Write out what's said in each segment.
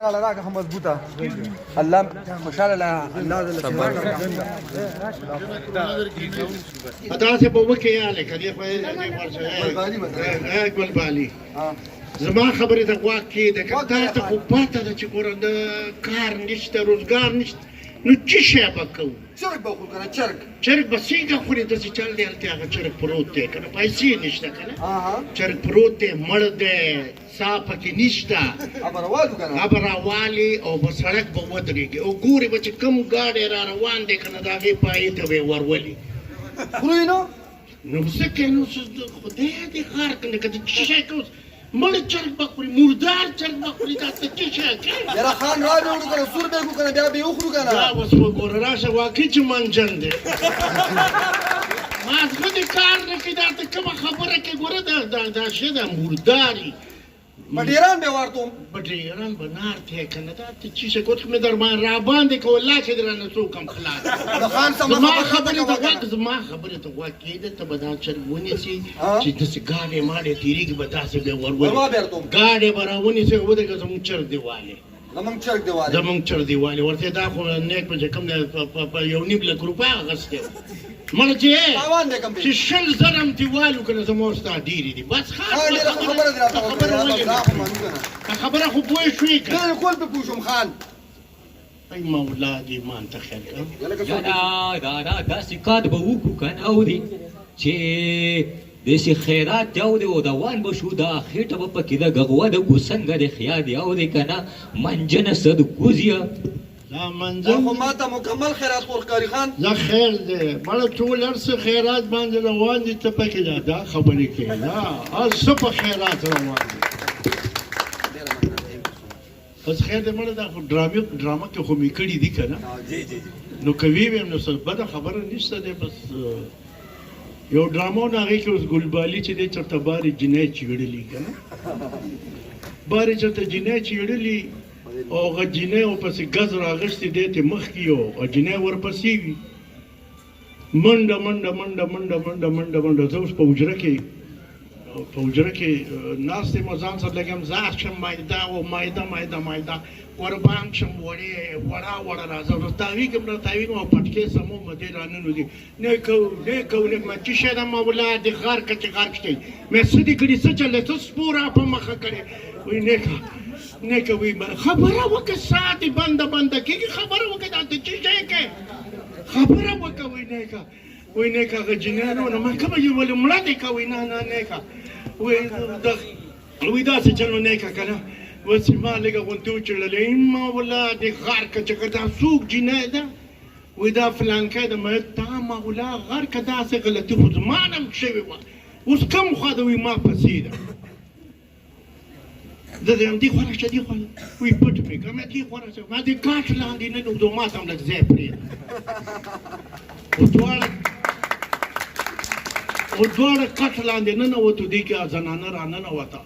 على راقة مضبوطة الله خوشحاله لا الله هذا سبب وكي عليك هذه أقبل بالي زمان خبري تقواك كده كنت تقوباتا دا چکورن کار نشته روزگار نشته نو چی شی بکو چرک بخور کنه چرک چرک بسینگا خوری دسی چل دی التی آگا چرک پروت دی کنه پیسی نشته کنه چرک پروت دی مرد دی صاپا کی نشته ابروالو کنه ابروالی او بسرک بودریگی او گوری بچه کم گاڑی را روان دی کنه داگی پایی تبه ورولی خروی نو؟ نو بسکه نو خدای دی خار کنه که چی شی کوز مړ چرګ بخوري مردار چرګ بخوري دا ته څه شي کوي یاره خان را به وړو کنه سور به وکړه بیا به وخورو کنه دا اوس وګوره راشه واقعي چې منجن دی ما زه دې کار نه کوي دا ته کومه خبره کوي ګوره دا شی دا مرداري بډیران به ورتم بډیران به نار ته کنه دا ته چې څه کوت مې در باندې را باندې کو الله چې درنه څوک هم خلاص د خان سم زما خبره ته واقعي ده ته به دا چرګ ونیسي چې داسې ګاډې ماډې تېرېږي به داسې به ورولي ګاډې به راونیسي ودرېږه زموږ چرګ دیوالې زموږ چرګ دیوالې ورته دا خو نیک په چې کوم دی په 1.5 لک روپۍ اخیستی مړه چې شل زره هم دیوال وکړه زما ستا ډېرې دي بس خبره خو پوه شوې که کول په پوه شوم خان ای مولا دې ایمان ته خیر کړه دا داسې کار به وکړو که نه اورې چې داسې خیرات دی اورې او روان به شو دا خېټه به پکې ده ګغوه د ګوسنګه د خیا دی اورې که نه منجنه څه د کوزیه دا منځم خو ما ته مکمل خیرات خور ښکاري خان دا خیر دی مړه ټول هر څه خیرات باندې روان دي ته پکې دا خبرې کوې دا هر څه په خیرات روان دي بس خیر دی مړه دا خو ډرامه کې خو مې کړي دي که نه نو که ویې ویم نو څه بده خبره نشته دی بس یو ډرامه نه هغې کې اوس ګلبالي چې دی چېرته بارې جنۍ چیړلي که نه بارې چېرته جنۍ چیړلي او هغه جنۍ ورپسې ګز راغښتې دی ترې مخکې یو او جنۍ ورپسې وي منډه منډه منډه منډه منډه منډه منډه زه اوس په حجره کې ناست یم او ځان سره لګیم زار شم مایده او مایده قربان شم وړه راځه ورته تاویږم را تاویږم او پټکې سموم دې راننوځي نیکو ما چې شی ده مولا دې غار که چې غار کښې مې څه دې کړي څه چلې څه سپوره په مخه کړې وایي نیکه وایي خبره وکړه ساه دې بنده کېږي خبره وکړه دا ته څه شی کوې خبره وکړه وایي نیکه هغه جنۍ نه ما کومه یې ولې مړه دې که وایي نه نیکه وایي داسې چل نو نیکه که نه وسې ما لږه غونډې وچړلې مولا دې غار که چې دا څوک جنۍ ده وایي دا فلانکی ده مې تا مولا غار که داسې غلطي خو زما نه هم شوې وه اوس کوم خوا ده وایي ما پسې ده زه دې هم دې خوا راشه دې خوا وایي پټ مې کړه مې دې خوا راشه ما دې کاټ لاندې نه نږدو ما ته هم لږ ځای پرېږده او دواړه کټ لاندې ننوتو دې کې زنانه را ننوته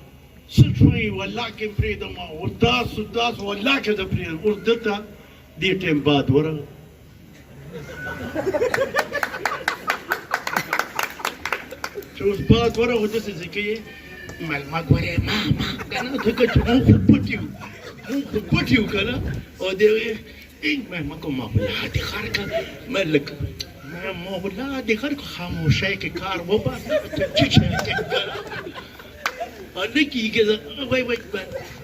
څه شوی والله کې پرېږدم او داسې والله کې زه پرېږدم اوس دلته دې ټایم بعد ورغله چې اوس بعد ورغلو داسې څه کوي مېلمه ګورې ما که نه ځکه چې مونږ خو پټ یو که نه او دې وایي مېلمه کو مولا دې خر که مولا دې خر که خاموشۍ کې کار وباسه چې شی نه کېږي وایي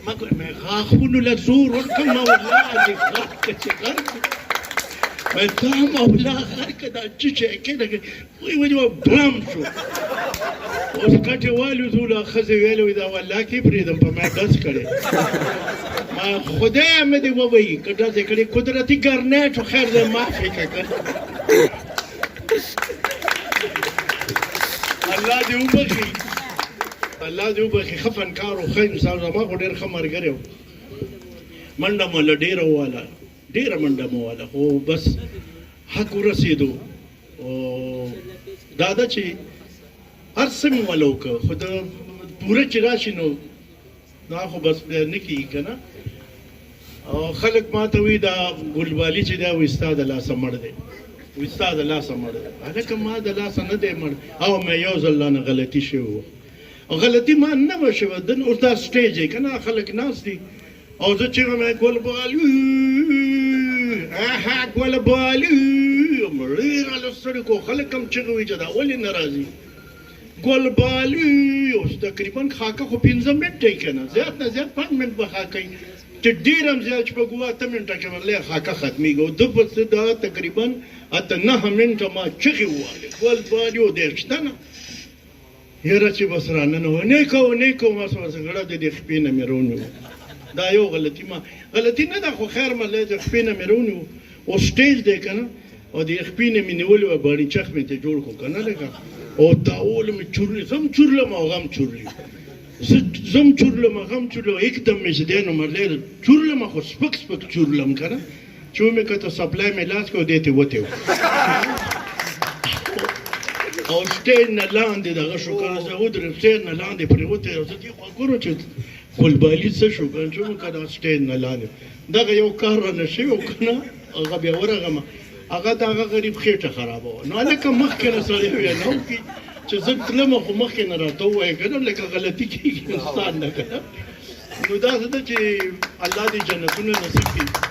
ما ګورې غاښونو له زور ورکړه مولا دې غر که چې غر دا مولا غر که دا چې شی کې وایي بم شو اوس کټې والوځو له ښځې ویلې وایي دا والله کې پرېږدم په ما ډز کړی خدای مې دې ووایي که ډز یې کړی قدرتي ګرنیټ خو خیر دی معاف یې کړه که الله دې وبخي الله دې وبخي ښه فنکار و ښه انسان زما خو ډېر ښه ملګری و منډه مو له ډېره وواله ډېره منډه مو وواله خو بس حق ورسېدو او دا ده چې هر څه مې وله وکړه خو د پوره چې راشي نو دا خو بس نه کېږي که نه او خلک ما ته وایي دا ګلبالي چې دی وایي ستا د لاسه مړ دی وایي ستا د لاسه مړ دی هلکه ما د لاسه نه دی مړ او مې یو ځل رانه غلطي شوې وه غلطي ما نه وه شوې اوس دا سټیج دی که نه خلک ناست دي او زه چیغه مې ګل بالو ګل بالو مړی راله ستړي کو خلک هم چیغه وایي چې دا ولې نه راځي ګل بالو اوس تقریبا خاکه خو 15 منټه یې که نه زیات نه زیات 5 منټ به خاکه وي چې ډېر هم زیات شپږ اوه اته منټه کې ورلی خاکه ختمېږي او ده پسې دا تقریبا اته نهه منټه ما چغې ووهلې ګل بالو دېرش تنه یاره چې بس راننه و نه کوو ما سره ګړه د دې خپې نه مې رونیو دا یو غلطي نه ده خو خیر ملی د خپې نه مې رونیو او سټیج دی که نه او د خپې نه مې نیولې وه باڼي چخ مې ته جوړ کړو که نه لکه او داول مې چورلې زم چورلم او غم چورلې زم چورلم غم چورلم एकदम مې چې دی نو مرلی چورلم خو سپک چورلم که نه چې ومې کته سپلای مې لاس کړو دی ته وتې او سټیج نه لاندې دغه شو که نه زه ودرېم سټیج نه لاندې پرېوتی او زه دې خوا ګورم چې ګلبالي څه شو که نه چې ومې که دا سټیج نه لاندې دغه یو کار رانه شوی و که نه هغه بیا ورغلم هغه د هغه غریب خېټه خرابوه نو هلکه مخکې نه سړی ویې نه وکړي چې زه تلم خو مخکې نه راته ووایه که نه لکه غلطي کېږي انسان نه که نه نو داسې ده چې الله دې جنتونه نصیب کړي